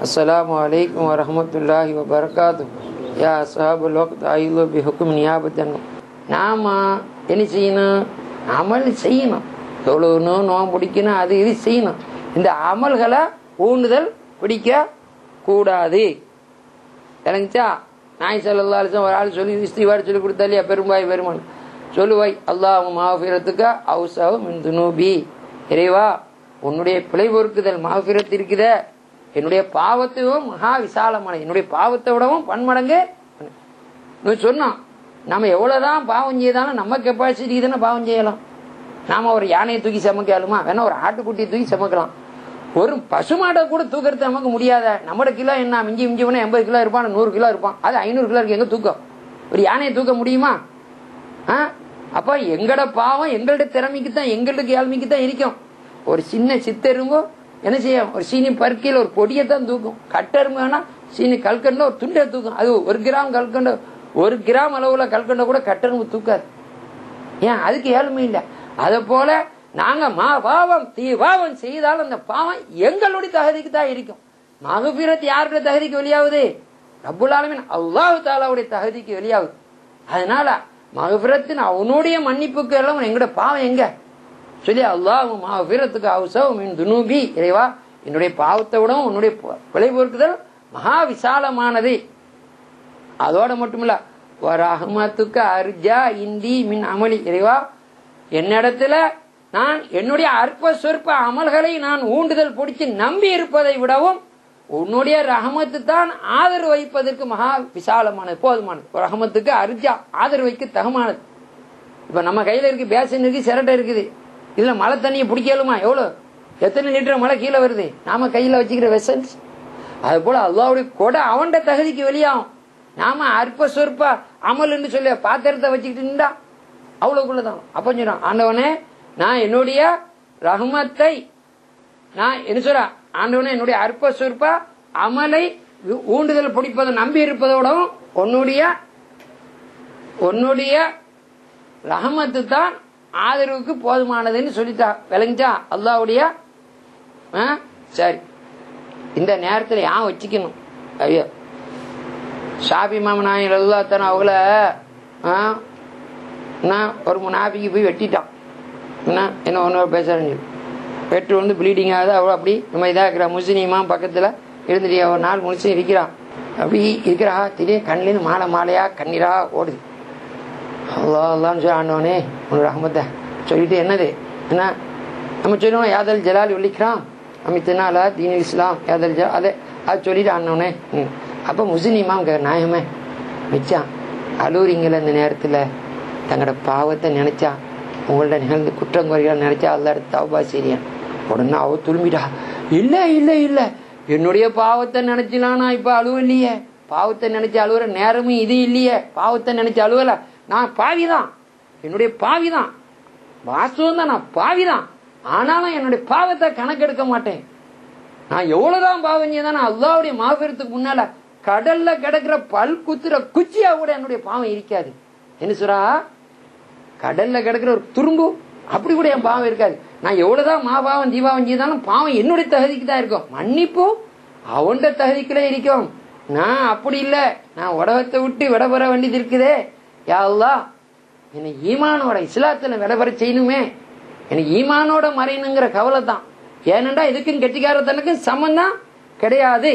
அஸ்ஸலாமு அலைக்கும் வரஹ்மத்துல்லாஹி வபரகாத்துஹு. யா அஸ்ஹாபுல் வக்த் அய்யு பிஹுக்கும் நியாபத்தன். நாம என்ன செய்யணும்? அமல் செய்யணும். தொழுணும், நோம்பு பிடிக்கணும், அது இது செய்யணும். இந்த அமல்களை ஊண்டுதல் பிடிக்க கூடாது. எனக்குச்சா நாய் ஸல்லல்லாஹு அலைஹி வஸல்லம் ஒரு ஆள் சொல்லி இஸ்திக்பார் சொல்லி கொடுத்தா இல்லையா? பெரும்பாய் பெருமாள் சொல்லுவாய், அல்லாஹு மஃபிரத்துக அவ்ஸஅ மின் துனூபி. இறைவா, உன்னுடைய பிழை பொறுக்குதல் மஃபிரத் இருக்குத, என்னுடைய பாவத்தையும் மகா விசாலமான, என்னுடைய பாவத்தை விடவும் பன்மடங்கு சொன்னான். நம்ம எவ்வளவுதான் பாவம் செய்தாலும் நம்ம கெப்பாசிட்டி தானே பாவம் செய்யலாம். நாம ஒரு யானையை தூக்கி சமைக்கலுமா? வேணா ஒரு ஆட்டுக்குட்டியை தூக்கி சமைக்கலாம். ஒரு பசுமாட்டை கூட தூக்கிறது நமக்கு முடியாத. நம்மளோட கிலோ என்ன? மிஞ்சி மிஞ்சி 80 கிலோ இருப்பான், 100 கிலோ இருப்பான். அது 500 கிலோ இருக்கு. எங்க தூக்கம்? ஒரு யானையை தூக்க முடியுமா? அப்ப எங்கட பாவம் எங்கள்ட திறமைக்கு தான், எங்களுக்கு ஏழ்மைக்கு தான் இருக்கும். ஒரு சின்ன சித்தெரும்போ என்ன செய்யும்? ஒரு சீனி பருக்கையில் ஒரு பொடியை தான் தூக்கும். கட்டெரும்பு வேணா சீனி கல்கண்ட ஒரு துண்டை தூக்கும். அது 1 கிராம் கல்கண்ட, 1 கிராம் அளவுல கல்கண்ட கூட கட்டெரும்பு தூக்காது. ஏன்? அதுக்கு ஏழ்மை இல்லை. அத போல நாங்க பாவம் பாவம் செய்தாலும் அந்த பாவம் எங்களுடைய தகுதிக்கு தான் இருக்கும். மகபிரத் யாருடைய தகுதிக்கு வெளியாகுது? ரப்புல் ஆலமீன் அல்லாஹ் தஆலாவுடைய தகுதிக்கு வெளியாகுது. அதனால மகபிரத்தின் அவனுடைய மன்னிப்புக்கு எல்லாம் எங்களோட பாவம் எங்க சொல்லி, அல்லாஹு மகபிரத்துக்கு அவ்ஸஅ மின் துனூபி. இறைவா, என்னுடைய பாவத்தை விடவும் உன்னுடைய பிழை பொறுக்குதல் மகா விசாலமானது. அதோட மட்டுமில்ல, வரஹ்மத்துக்க அர்ஜா இந்தி மின் அமலி. இறைவா, என்னிடத்துல நான் என்னுடைய அற்ப சொற்ப அமல்களை நான் ஊண்டுதல் பிடிச்சு நம்பி இருப்பதை விடவும் உன்னுடைய ரஹமத்து தான் ஆதரவு வைப்பதற்கு மகா விசாலமானது, போதுமானது. ரஹமத்துக்கு அர்ஜா ஆதரவு வைக்க தகுமானது. இப்ப நம்ம கையில இருக்கு, பேசன் இருக்கு, சிரட்டை இருக்குது. இதுல மழை தண்ணியை பிடிக்கலுமா? எவ்வளவு, எத்தனை லிட்டர் மழை கீழே வருது? நாம கையில வச்சுக்கிற வெசல்ஸ். அது போல அல்லாஹ்வுடைய கொடை அவன்ட தகுதிக்கு வெளியாகும். நாம அற்ப சொற்ப அமல்னு சொல்லி பாத்திரத்தை வச்சுக்கிட்டு நின்றா அவ்வளவுக்குள்ளதான். அப்ப சொல்றான், ஆண்டவனே, நான் என்னுடைய ரஹ்மத்தை நான் என்ன சொல்ற, ஆண்டவனே, என்னுடைய அற்ப சொற்ப அமலை ஊண்டுதல் பிடிப்பதை நம்பி இருப்பதோடவும் உன்னுடைய ரஹமத்து தான் ஆதரவுக்கு போதுமானதுன்னு சொல்லிட்டா. விளங்கிச்சா? அல்லாஹ்வுடைய சரி. இந்த நேரத்தில் ஏன் வச்சுக்கணும்? ஐயோ, ஷாபி இமாம் நாயகம் ரலியல்லாஹு தஆலா அவங்கள ஒரு முனாஃபிக்கு போய் வெட்டிட்டான். என்ன ஒன்று பேசுறேன்னு வெட்டு வந்து ப்ளீடிங் ஆகுது. அவ்வளோ அப்படி நம்ம இதாக இருக்கிற முஸ்லீமா பக்கத்தில் இருந்துட்டு ஒரு நாள் முடிச்சு இருக்கிறான். அப்படி இருக்கிறா, திடீர்னு கண்ணிலேருந்து மாலையா கண்ணீரா ஓடுது. அல்லான்னு சொல்லி, ஆண்டவனே உன்னோட ரஹ்மத்தை சொல்லிட்டு என்னது என்ன நம்ம சொல்லுவோம், யாதல் ஜலால் விழிக்கிறான் அமித்தனாலா தீன் இஸ்லாம் யாதல் ஜலா, அது சொல்லிட்டு ஆண்டவனே. அப்போ முஸ்லீமாம் நாயமே மிச்சான் அலூரிங்கள இந்த நேரத்தில் தங்களோட பாவத்தை நினைச்சா, உங்கள்ட நிகழ்ந்து குற்றம் குறைகள் நினைச்சா அல்லாஹ் தௌபா செய்யான். உடனே அவ துளும்பிட்டா, இல்ல இல்ல இல்ல, என்னுடைய பாவத்தை நினைச்சுலாம் நான் இப்ப அழுவலையே. பாவத்தை நினைச்சு அழுவுற நேரமும் இது இல்லையே. பாவத்தை நினைச்சு அழுவல, நான் பாவிதான், என்னுடைய பாவிதான், வாஸ்தவம் தான், நான் பாவிதான். ஆனாலும் என்னுடைய பாவத்தை கணக்கெடுக்க மாட்டேன். நான் எவ்வளவுதான் பாவம் செய்தான் அல்லாஹ்வுடைய மஃபிரத்துக்கு முன்னால கடல்ல கிடக்கிற பல் குத்துற குச்சியா கூட என்னுடைய பாவம் இருக்காது. என்ன சொல்றா? கடல்ல கிடக்கிற ஒரு துரும்பு அப்படி கூட என் பாவம் இருக்காது. நான் எவ்வளவுதான் மாபாவம் தீபாவம் செய்தாலும் பாவம் என்னுடைய தகுதிக்கு தான் இருக்கும். மன்னிப்பு அவன்ட தகுதிக்குள்ள இருக்கும். நான் அப்படி இல்ல, நான் உலகத்தை விட்டு விடபெற வேண்டியது இருக்குதே. யா அல்லாஹ், என்னை ஈமானோட இஸ்லாத்துல விடபெற செய்யணுமே, எனக்கு ஈமானோட மறையணுங்கிற கவலை தான். ஏனென்றா இதுக்கும் கெட்டிக்காரத்தனுக்கும் சம்பந்தம் கிடையாது.